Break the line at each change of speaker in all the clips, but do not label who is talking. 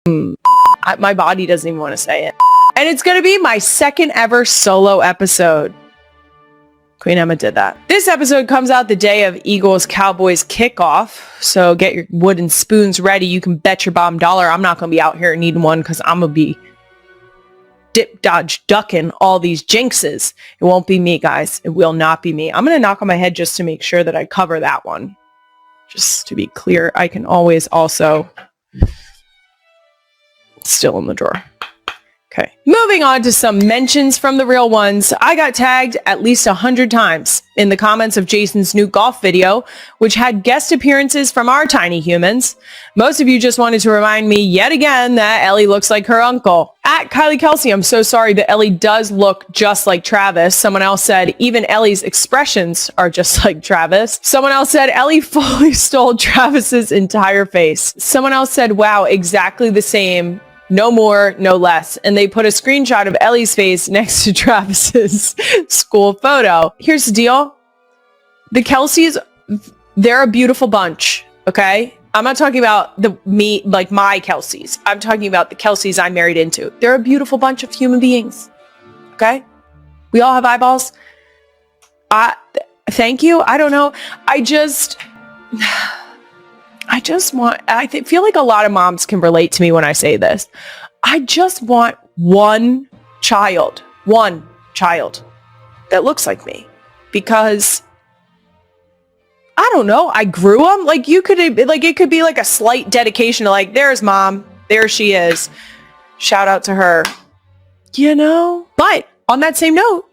My body doesn't even want to say it. And it's going to be my second ever solo episode. Queen Emma did that. This episode comes out the day of Eagles-Cowboys kickoff. So get your wooden spoons ready. You can bet your bottom dollar I'm not going to be out here needing one because I'm going to be dip, dodge, ducking all these jinxes. It won't be me, guys. It will not be me. I'm going to knock on my head just to make sure that I cover that one. Just to be clear, I can always also... Still in the drawer. Okay. Moving on to some mentions from the real ones. I got tagged at least 100 times in the comments of Jason's new golf video, which had guest appearances from our tiny humans. Most of you just wanted to remind me yet again that Ellie looks like her uncle. At Kylie Kelce, I'm so sorry, but Ellie does look just like Travis. Someone else said even Ellie's expressions are just like Travis. Someone else said Ellie fully stole Travis's entire face. Someone else said, wow, exactly the same. No more, no less. And they put a screenshot of Ellie's face next to Travis's school photo. Here's the deal. The Kelces, they're a beautiful bunch, okay? I'm not talking about my Kelces. I'm talking about the Kelces I married into. They're a beautiful bunch of human beings, okay? We all have eyeballs. Thank you. I don't know. I feel like a lot of moms can relate to me when I say this. I just want one child that looks like me because I don't know. I grew them. It could be like a slight dedication to like, there's mom. There she is. Shout out to her, But on that same note,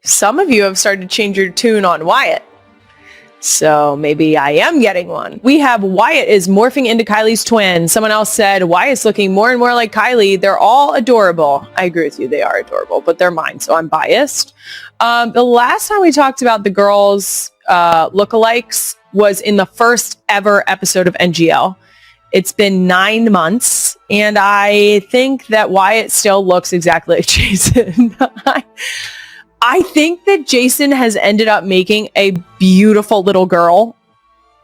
some of you have started to change your tune on Wyatt. So maybe I am getting one. We have Wyatt is morphing into Kylie's twin. Someone else said Wyatt's looking more and more like Kylie. They're all adorable. I agree with you. They are adorable, but they're mine, so I'm biased. The last time we talked about the girls' lookalikes was in the first ever episode of NGL. It's been 9 months, and I think that Wyatt still looks exactly like Jason. I think that Jason has ended up making a beautiful little girl.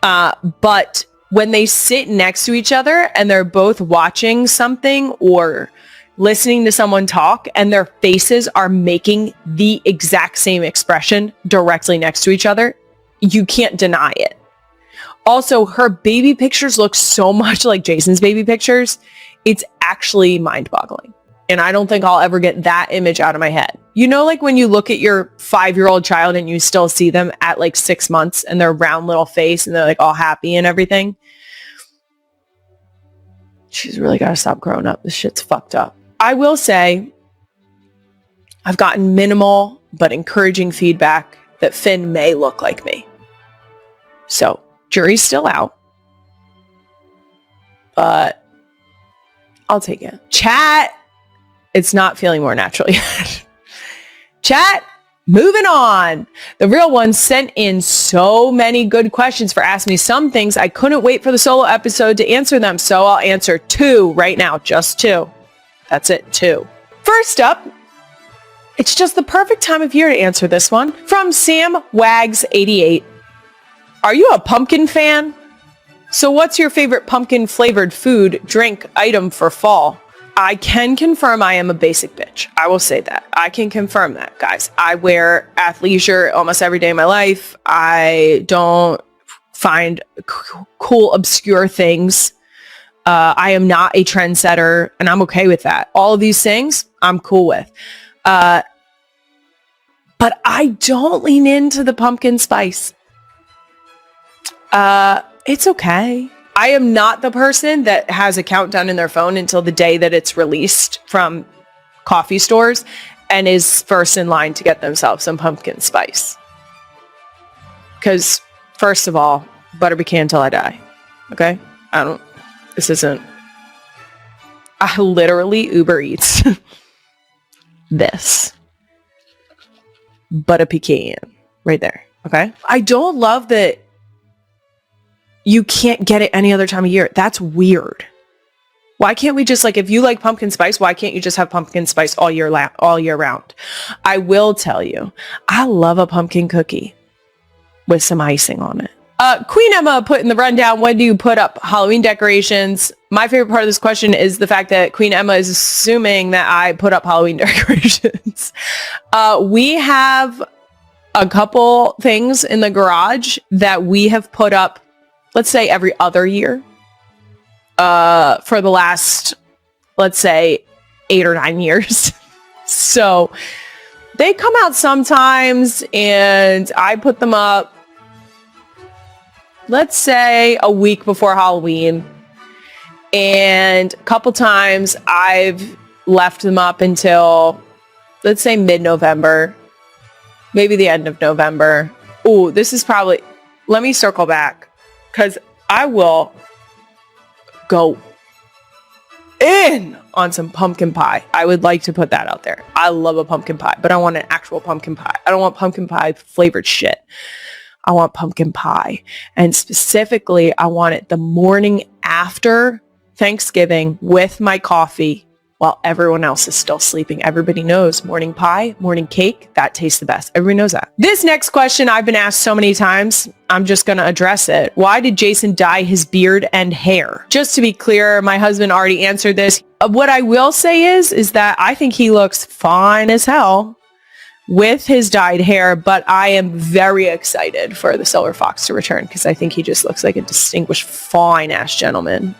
But when they sit next to each other and they're both watching something or listening to someone talk and their faces are making the exact same expression directly next to each other, you can't deny it. Also, her baby pictures look so much like Jason's baby pictures. It's actually mind-boggling. And I don't think I'll ever get that image out of my head. Like when you look at your 5-year-old child and you still see them at like 6 months and their round little face and they're like all happy and everything. She's really got to stop growing up. This shit's fucked up. I will say I've gotten minimal but encouraging feedback that Finn may look like me. So jury's still out. But I'll take it. Chat. It's not feeling more natural yet. Chat, moving on. The real one sent in so many good questions for Ask Me Some Things. I couldn't wait for the solo episode to answer them, so I'll answer 2 right now. Just 2. That's it, 2. First up, it's just the perfect time of year to answer this one. From Sam Wags 88. Are you a pumpkin fan? So what's your favorite pumpkin flavored food, drink, item for fall? I can confirm I am a basic bitch. I will say that. I can confirm that, guys. I wear athleisure almost every day of my life. I don't find cool, obscure things. I am not a trendsetter, and I'm okay with that. All of these things, I'm cool with. But I don't lean into the pumpkin spice. It's okay. I am not the person that has a countdown in their phone until the day that it's released from coffee stores and is first in line to get themselves some pumpkin spice. Because, first of all, butter pecan until I die. Okay? I literally Uber Eats this. Butter pecan. Right there. Okay? I don't love that you can't get it any other time of year. That's weird. Why can't we just if you like pumpkin spice, why can't you just have pumpkin spice all year round? I will tell you, I love a pumpkin cookie with some icing on it. Queen Emma put in the rundown, when do you put up Halloween decorations? my favorite part of this question is the fact that Queen Emma is assuming that I put up Halloween decorations. We have a couple things in the garage that we have put up, let's say every other year, for the last, let's say 8 or 9 years. So they come out sometimes and I put them up, let's say a week before Halloween. And a couple times I've left them up until, let's say mid-November, maybe the end of November. Oh, this is probably, let me circle back because I will go in on some pumpkin pie. I would like to put that out there. I love a pumpkin pie, but I want an actual pumpkin pie. I don't want pumpkin pie flavored shit. I want pumpkin pie. And specifically, I want it the morning after Thanksgiving with my coffee while everyone else is still sleeping. Everybody knows morning pie, morning cake, that tastes the best. Everybody knows that. This next question I've been asked so many times, I'm just going to address it. Why did Jason dye his beard and hair? Just to be clear, my husband already answered this. What I will say is that I think he looks fine as hell with his dyed hair, but I am very excited for the Silver Fox to return because I think he just looks like a distinguished, fine-ass gentleman.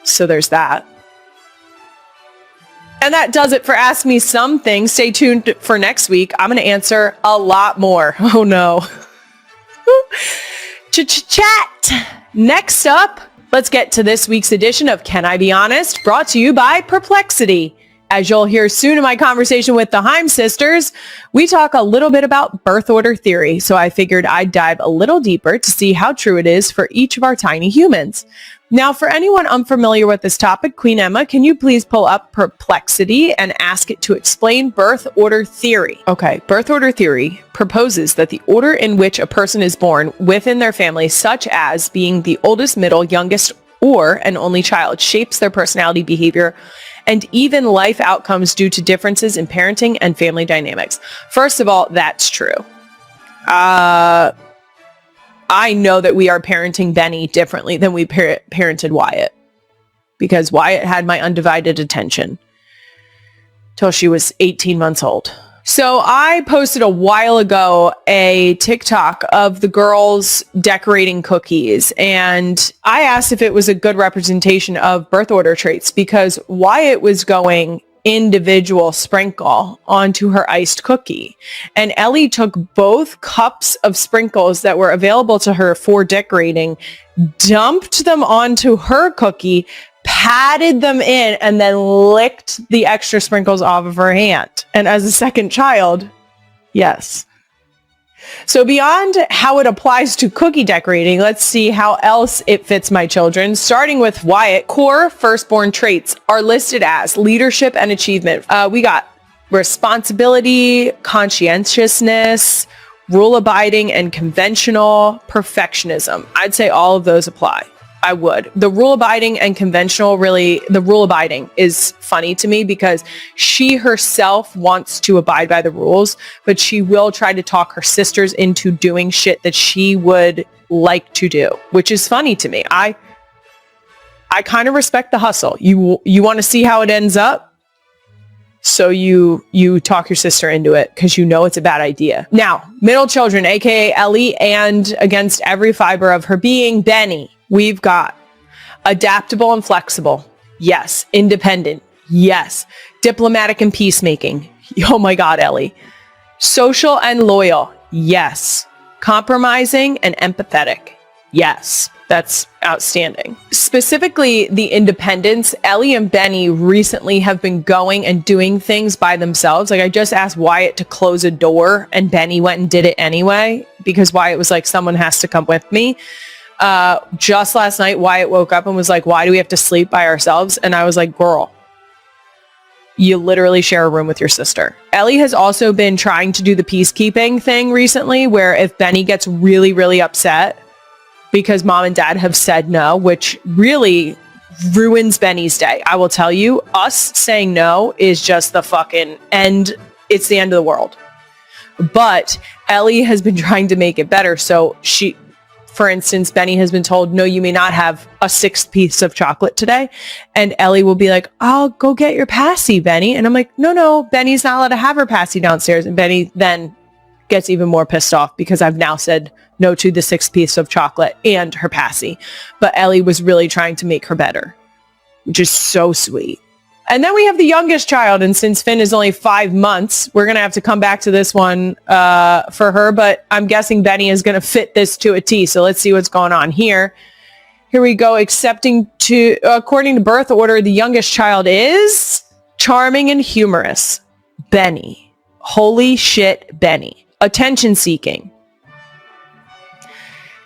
So there's that. And that does it for Ask Me Something. Stay tuned for next week. I'm going to answer a lot more. Oh no. Chat. Next up, let's get to this week's edition of Can I Be Honest? Brought to you by Perplexity. As you'll hear soon in my conversation with the Heim sisters, we talk a little bit about birth order theory. So I figured I'd dive a little deeper to see how true it is for each of our tiny humans. Now, for anyone unfamiliar with this topic, Queen Emma, can you please pull up Perplexity and ask it to explain birth order theory? Okay, birth order theory proposes that the order in which a person is born within their family, such as being the oldest, middle, youngest, or an only child, shapes their personality, behavior, and even life outcomes due to differences in parenting and family dynamics. First of all, that's true. I know that we are parenting Benny differently than we parented Wyatt, because Wyatt had my undivided attention till she was 18 months old. So I posted a while ago a TikTok of the girls decorating cookies, and I asked if it was a good representation of birth order traits because Wyatt was going individual sprinkle onto her iced cookie. And Ellie took both cups of sprinkles that were available to her for decorating, dumped them onto her cookie, patted them in, and then licked the extra sprinkles off of her hand. And as a second child, yes. So beyond how it applies to cookie decorating, let's see how else it fits my children. Starting with Wyatt, core firstborn traits are listed as leadership and achievement. We got responsibility, conscientiousness, rule-abiding, and conventional perfectionism. I'd say all of those apply. I would. The rule-abiding and conventional, really, the rule-abiding is funny to me because she herself wants to abide by the rules, but she will try to talk her sisters into doing shit that she would like to do, which is funny to me. I kind of respect the hustle. You want to see how it ends up, so you talk your sister into it because you know it's a bad idea. Now, middle children, aka Ellie, and against every fiber of her being, Benny. We've got adaptable and flexible. Yes. Independent. Yes. Diplomatic and peacemaking. Oh my God, Ellie. Social and loyal. Yes. Compromising and empathetic. Yes. That's outstanding. Specifically, the independence. Ellie and Benny recently have been going and doing things by themselves. Like I just asked Wyatt to close a door and Benny went and did it anyway because Wyatt was like, someone has to come with me. Just last night, Wyatt woke up and was like, why do we have to sleep by ourselves? And I was like, girl, you literally share a room with your sister. Ellie has also been trying to do the peacekeeping thing recently, where if Benny gets really, really upset because mom and dad have said no, which really ruins Benny's day. I will tell you, us saying no is just the fucking end. It's the end of the world. But Ellie has been trying to make it better. So for instance, Benny has been told, no, you may not have a sixth piece of chocolate today. And Ellie will be like, I'll go get your passy, Benny. And I'm like, no, Benny's not allowed to have her passy downstairs. And Benny then gets even more pissed off because I've now said no to the sixth piece of chocolate and her passy. But Ellie was really trying to make her better, which is so sweet. And then we have the youngest child. And since Finn is only 5 months, we're going to have to come back to this one for her. But I'm guessing Benny is going to fit this to a T. So let's see what's going on here. Here we go. According to birth order, the youngest child is charming and humorous. Benny. Holy shit, Benny. Attention seeking.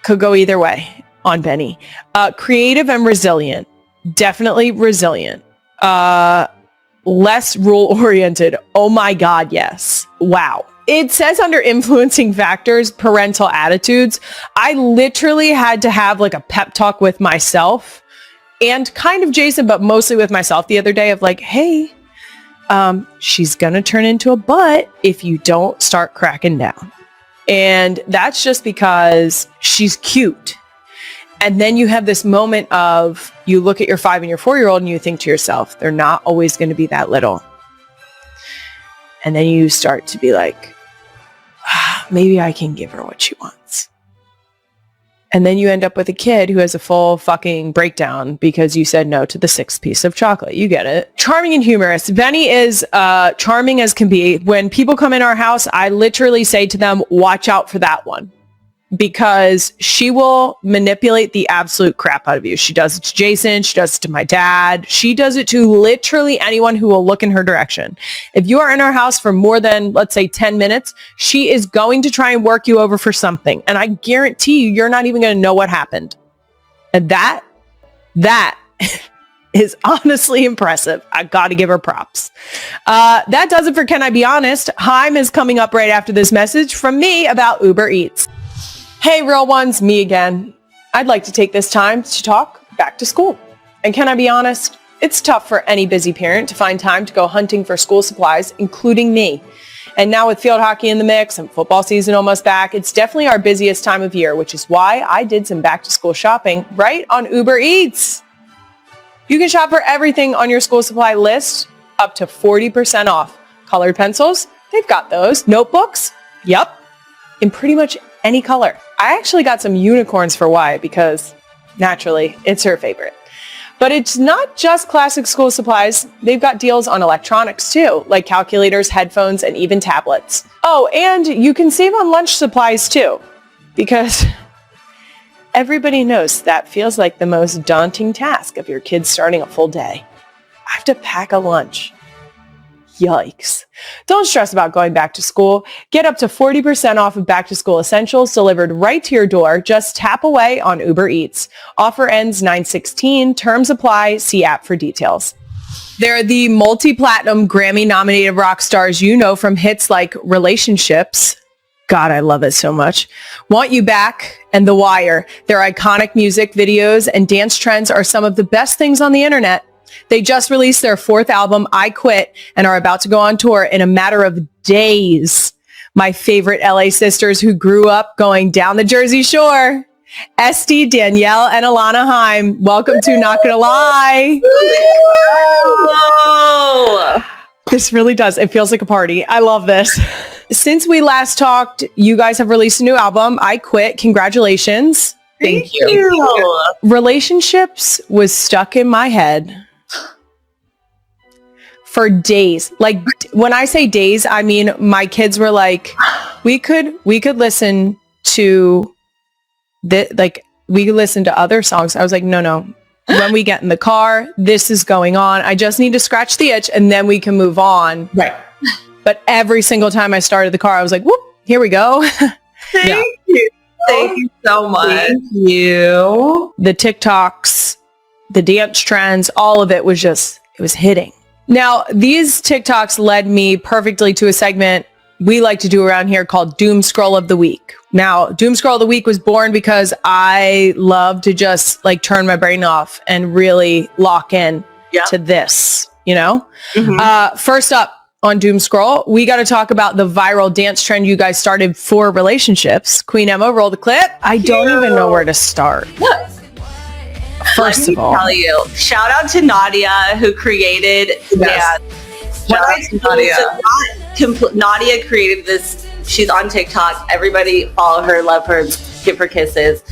Could go either way on Benny. Creative and resilient. Definitely resilient. Less rule-oriented. Oh my God, yes. Wow. It says under influencing factors, parental attitudes. I literally had to have like a pep talk with myself and kind of Jason, but mostly with myself the other day of like, hey, she's gonna turn into a butt if you don't start cracking down. And that's just because she's cute. And then you have this moment of you look at your 5 and your 4-year-old and you think to yourself, they're not always going to be that little. And then you start to be like, maybe I can give her what she wants. And then you end up with a kid who has a full fucking breakdown because you said no to the sixth piece of chocolate. You get it. Charming and humorous. Benny is charming as can be. When people come in our house, I literally say to them, watch out for that one. Because she will manipulate the absolute crap out of you. She does it to Jason. She does it to my dad. She does it to literally anyone who will look in her direction. If you are in our house for more than, let's say, 10 minutes, she is going to try and work you over for something. And I guarantee you, you're not even going to know what happened. And that is honestly impressive. I got to give her props. That does it for Can I Be Honest? Haim is coming up right after this message from me about Uber Eats. Hey, real ones, me again. I'd like to take this time to talk back to school. And can I be honest? It's tough for any busy parent to find time to go hunting for school supplies, including me. And now with field hockey in the mix and football season almost back, it's definitely our busiest time of year, which is why I did some back to school shopping right on Uber Eats. You can shop for everything on your school supply list, up to 40% off. Colored pencils, they've got those. Notebooks, yep, in pretty much any color. I actually got some unicorns for Wyatt because naturally it's her favorite. But it's not just classic school supplies. They've got deals on electronics too, like calculators, headphones, and even tablets. Oh, and you can save on lunch supplies too, because everybody knows that feels like the most daunting task of your kids starting a full day. I have to pack a lunch. Yikes. Don't stress about going back to school. Get up to 40% off of back to school essentials delivered right to your door. Just tap away on Uber Eats. Offer ends 9/16. Terms apply. See app for details. They're the multi-platinum Grammy-nominated rock stars you know from hits like Relationships. God, I love it so much. Want You Back and The Wire. Their iconic music videos and dance trends are some of the best things on the internet. They just released their 4th album, I Quit, and are about to go on tour in a matter of days. My favorite LA sisters who grew up going down the Jersey Shore. Esty, Danielle, and Alana Haim. Welcome to Not Gonna Lie. Whoa. This really does. It feels like a party. I love this. Since we last talked, you guys have released a new album, I Quit. Congratulations.
Thank you.
Relationships was stuck in my head for days. Like when I say days, I mean my kids were like, we could listen to we could listen to other songs. I was like, no. When we get in the car, this is going on. I just need to scratch the itch and then we can move on.
Right.
But every single time I started the car, I was like, whoop, here we go.
Thank you. Thank you so much. Thank you.
The TikToks, the dance trends, all of it was just, it was hitting. Now, these TikToks led me perfectly to a segment we like to do around here called Doom Scroll of the Week. Now, Doom Scroll of the Week was born because I love to just like turn my brain off and really lock in to this, you know? Mm-hmm. First up on Doom Scroll, we got to talk about the viral dance trend you guys started for relationships. Queen Emma, roll the clip. I don't even know where to start. First of all,
tell you, shout out to Nadia who created dance. Nadia created this. She's on TikTok. Everybody follow her, love her, give her kisses.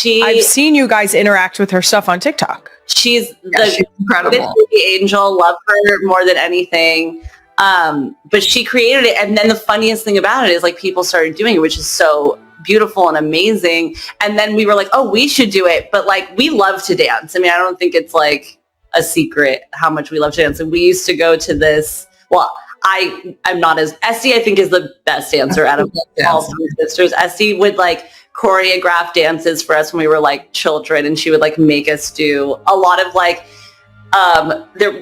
I've seen you guys interact with her stuff on TikTok.
She's
incredible.
Baby angel. Love her more than anything. But she created it, and then the funniest thing about it is like people started doing it, which is so beautiful and amazing. And then we were like, oh, we should do it. But like, we love to dance. I mean, I don't think it's like a secret how much we love to dance. And we used to go to this. Well, I'm not as Esty. I think is the best dancer out of all three sisters. Esty would like choreograph dances for us when we were like children, and she would like make us do a lot of like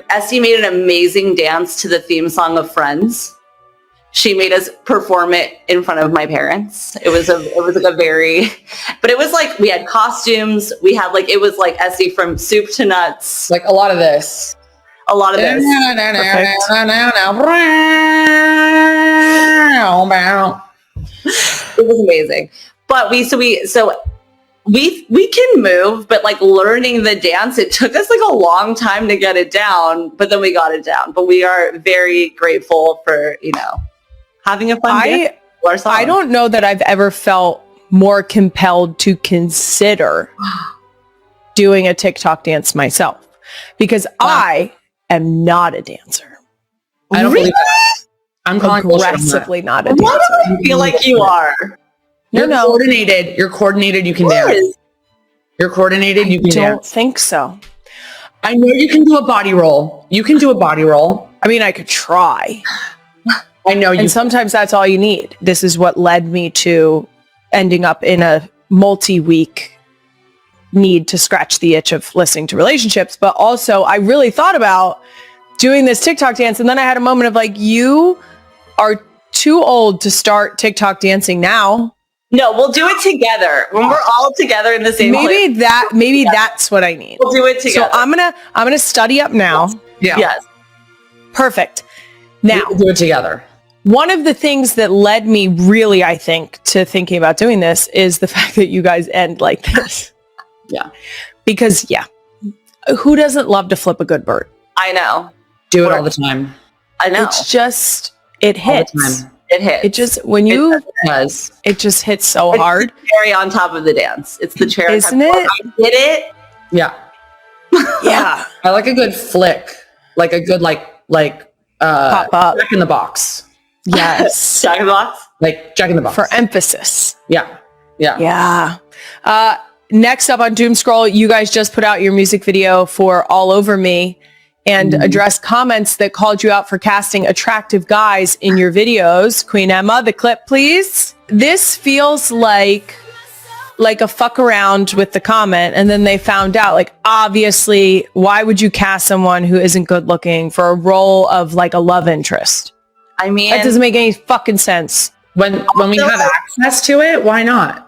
Esty made an amazing dance to the theme song of Friends. She made us perform it in front of my parents. It was like a very, but it was like we had costumes. We had like, it was like Esty from soup to nuts.
Like a lot of this.
A lot of this. It was amazing. But we can move, but like learning the dance, it took us like a long time to get it down, but then we got it down. But we are very grateful for, having a fun dance.
I don't know that I've ever felt more compelled to consider doing a TikTok dance myself, because I am not a dancer.
I don't believe that. I'm
aggressively not a dancer.
Why do I feel like you are?
You're coordinated. You're coordinated. You can dance. You're coordinated. You can dance. I
don't think so.
I know you can do a body roll. You can do a body roll.
I mean, I could try.
I know you.
And sometimes that's all you need. This is what led me to ending up in a multi-week need to scratch the itch of listening to relationships. But also, I really thought about doing this TikTok dance. And then I had a moment of like, you are too old to start TikTok dancing now.
No, we'll do it together when we're all together in the same place.
That's what I need.
We'll do it together.
So I'm gonna study up now.
Yeah.
Yes.
Perfect.
Now
we'll do it together.
One of the things that led me really, I think, to thinking about doing this is the fact that you guys end like this.
Yeah.
Because who doesn't love to flip a good bird?
I know.
Do it all the time.
I know.
It's just, it hits.
All the time. It hits.
It just, when you, it just hits so hard.
It's the cherry on top of the dance. It's the cherry.
Isn't it?
I did it.
Yeah.
Yeah.
I like a good flick. Like a good,
pop up.
Jack in the Box.
Yes.
Jack in the Box?
Like Jack in the Box.
For emphasis.
Yeah.
Yeah. Next up on Doom Scroll, you guys just put out your music video for All Over Me and addressed comments that called you out for casting attractive guys in your videos. Queen Emma, the clip, please. This feels like a fuck around with the comment, and then they found out, like, obviously, why would you cast someone who isn't good looking for a role of like a love interest?
I mean,
that doesn't make any fucking sense.
When we have access to it, why not?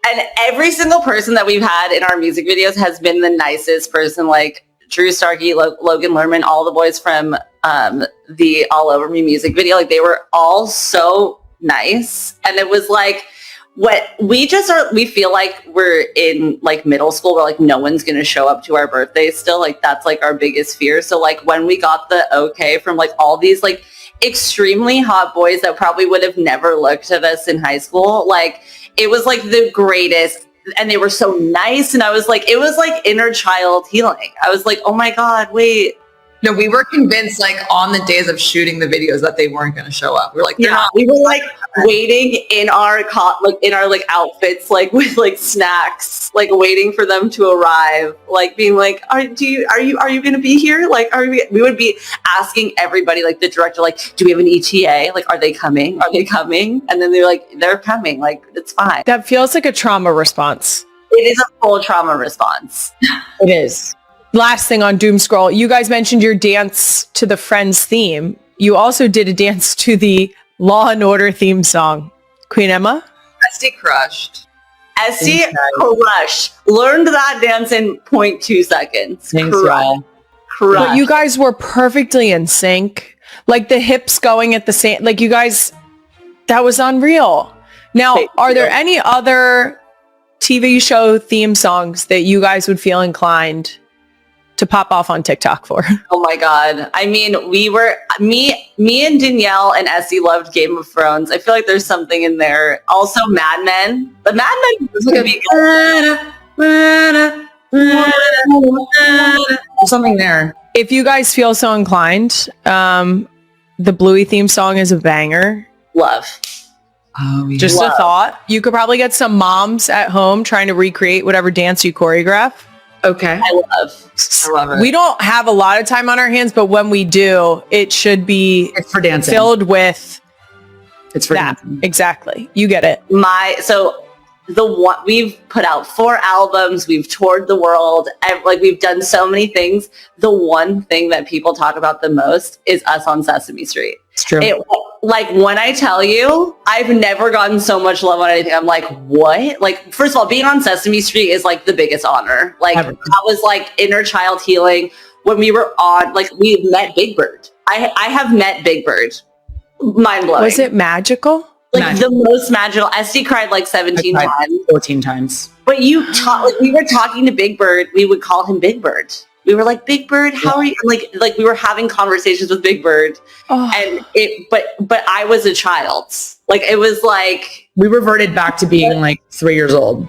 And every single person that we've had in our music videos has been the nicest person, like Drew Starkey, Logan Lerman, all the boys from the All Over Me music video. Like, they were all so nice. And it was like, we feel like we're in like middle school where like no one's going to show up to our birthdays still. Like, that's like our biggest fear. So like when we got the okay from like all these like extremely hot boys that probably would have never looked at us in high school, like it was like the greatest. And they were so nice. And I was like, it was like inner child healing. I was like, oh my God, wait.
No, we were convinced like on the days of shooting the videos that they weren't going to show up. We were like, they're not.
We were like waiting in our outfits, like with like snacks, like waiting for them to arrive, like being like, are you going to be here? Like, we would be asking everybody, like the director, like, do we have an ETA? Like, are they coming? Are they coming? And then they're like, they're coming. Like, it's fine.
That feels like a trauma response.
It is a full trauma response.
It is.
Last thing on Doom Scroll, you guys mentioned your dance to the Friends theme. You also did a dance to the Law and Order theme song. Queen Emma?
Esty crushed.
Esty crushed. Learned that dance in 0.2 seconds.
Thanks, y'all.
But you guys were perfectly in sync. Like the hips going at the same, like you guys, that was unreal. Now, are there any other TV show theme songs that you guys would feel inclined to pop off on TikTok for?
Oh my God. I mean, me and Danielle and Essie loved Game of Thrones. I feel like there's something in there. Also Mad Men. The Mad Men could be
something there.
If you guys feel so inclined, the Bluey theme song is a banger.
Love.
Oh, yeah.
Just a thought. You could probably get some moms at home trying to recreate whatever dance you choreograph.
Okay.
I love it.
We don't have a lot of time on our hands, but when we do, it should be
It's for dancing.
filled with
It's for
that.
dancing.
Exactly. You get it.
We've put out 4 albums, we've toured the world, we've done so many things. The one thing that people talk about the most is us on Sesame Street.
It's true.
When I tell you, I've never gotten so much love on anything. I'm like, what? Like, first of all, being on Sesame Street is like the biggest honor. Like,
Ever.
that was like inner child healing. When we were on, like, we met Big Bird. I have met Big Bird. Mind blowing.
Was it magical?
Like the most magical? Esty cried like 17
I cried
times.
14 times.
But we were talking to Big Bird. We would call him Big Bird. We were like, Big Bird, how are you? Like we were having conversations with Big Bird, and but I was a child. Like, it was like,
We reverted back to being like 3 years old.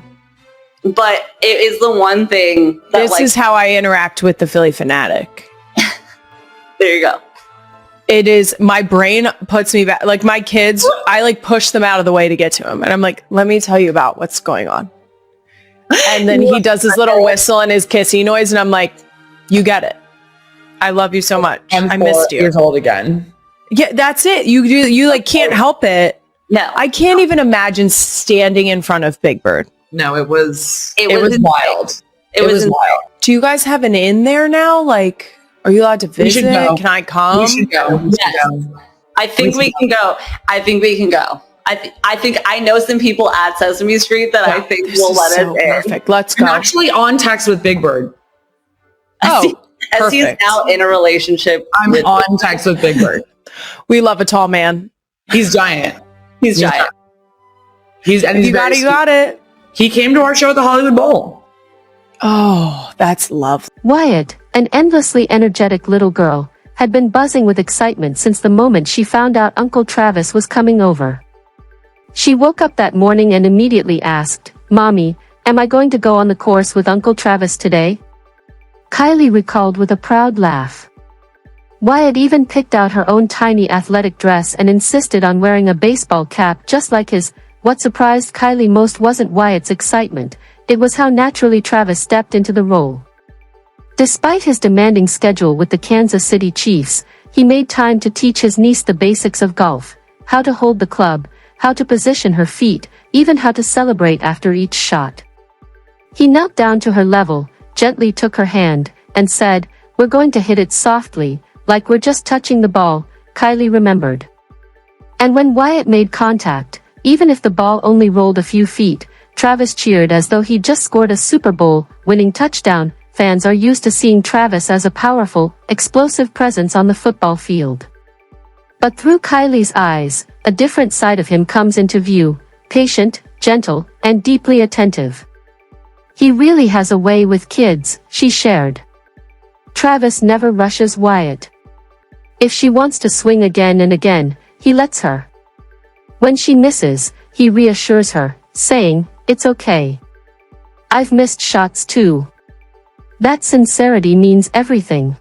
but it is the one thing that,
This is how I interact with the Philly fanatic.
there you go.
It is, my brain puts me back. Like my kids, I like push them out of the way to get to them. And I'm like, let me tell you about what's going on. And then he does his little whistle and his kissy noise. And I'm like, you get it. I love you so much. I missed you.
Years old again.
Yeah, that's it. You like can't help it.
No,
I can't even imagine standing in front of Big Bird.
No, it was
insane.
wild.
It was
wild.
Do you guys have an inn there now? Like, are you allowed to
We should
visit?
go.
Can I come?
We should go.
Yes. I think we can go. I think I know some people at Sesame Street that I think
This
will
is
let
so
us in.
perfect. Let's
I'm
go.
actually on text with Big Bird.
Oh,
Essie is
perfect.
now in a relationship.
I'm
with
on text with Big Bird.
We love a tall man.
He's giant.
He's giant.
He's
You got it.
He came to our show at the Hollywood Bowl.
Oh, that's lovely.
Wyatt, an endlessly energetic little girl, had been buzzing with excitement since the moment she found out Uncle Travis was coming over. She woke up that morning and immediately asked, "Mommy, am I going to go on the course with Uncle Travis today?" Kylie recalled with a proud laugh. Wyatt even picked out her own tiny athletic dress and insisted on wearing a baseball cap just like his. What surprised Kylie most wasn't Wyatt's excitement, it was how naturally Travis stepped into the role. Despite his demanding schedule with the Kansas City Chiefs, he made time to teach his niece the basics of golf, how to hold the club, how to position her feet, even how to celebrate after each shot. He knelt down to her level, gently took her hand, and said, "We're going to hit it softly, like we're just touching the ball," Kylie remembered. And when Wyatt made contact, even if the ball only rolled a few feet, Travis cheered as though he'd just scored a Super Bowl-winning touchdown. Fans are used to seeing Travis as a powerful, explosive presence on the football field. But through Kylie's eyes, a different side of him comes into view, patient, gentle, and deeply attentive. "He really has a way with kids," she shared. Travis never rushes Wyatt. If she wants to swing again and again, he lets her. When she misses, he reassures her, saying, "It's okay. I've missed shots too." That sincerity means everything.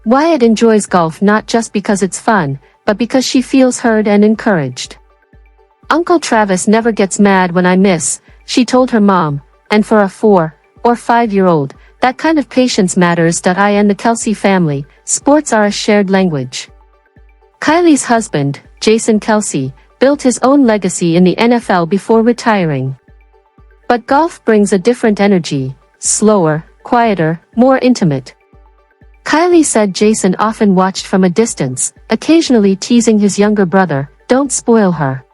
Wyatt enjoys golf not just because it's fun, but because she feels heard and encouraged. "Uncle Travis never gets mad when I miss," she told her mom, and for a 4 or 5-year-old, that kind of patience matters. I and the Kelce family, sports are a shared language. Kylie's husband, Jason Kelce, built his own legacy in the NFL before retiring. But golf brings a different energy, slower, quieter, more intimate. Kylie said Jason often watched from a distance, occasionally teasing his younger brother, "Don't spoil her."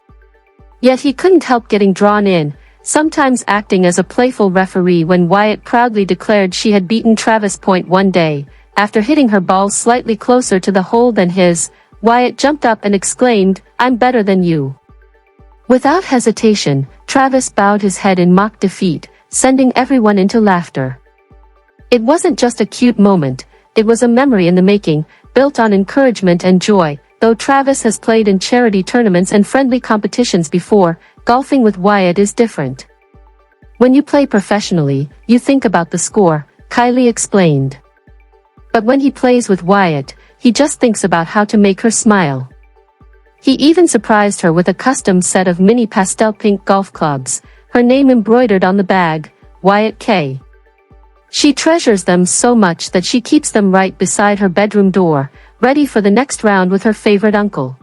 Yet he couldn't help getting drawn in, sometimes acting as a playful referee when Wyatt proudly declared she had beaten Travis. One day, after hitting her ball slightly closer to the hole than his, Wyatt jumped up and exclaimed, "I'm better than you." Without hesitation, Travis bowed his head in mock defeat, sending everyone into laughter. It wasn't just a cute moment, it was a memory in the making, built on encouragement and joy. Though Travis has played in charity tournaments and friendly competitions before, golfing with Wyatt is different. When you play professionally, you think about the score, Kylie explained. But when he plays with Wyatt, he just thinks about how to make her smile. He even surprised her with a custom set of mini pastel pink golf clubs, her name embroidered on the bag, Wyatt K. She treasures them so much that she keeps them right beside her bedroom door, ready for the next round with her favorite uncle.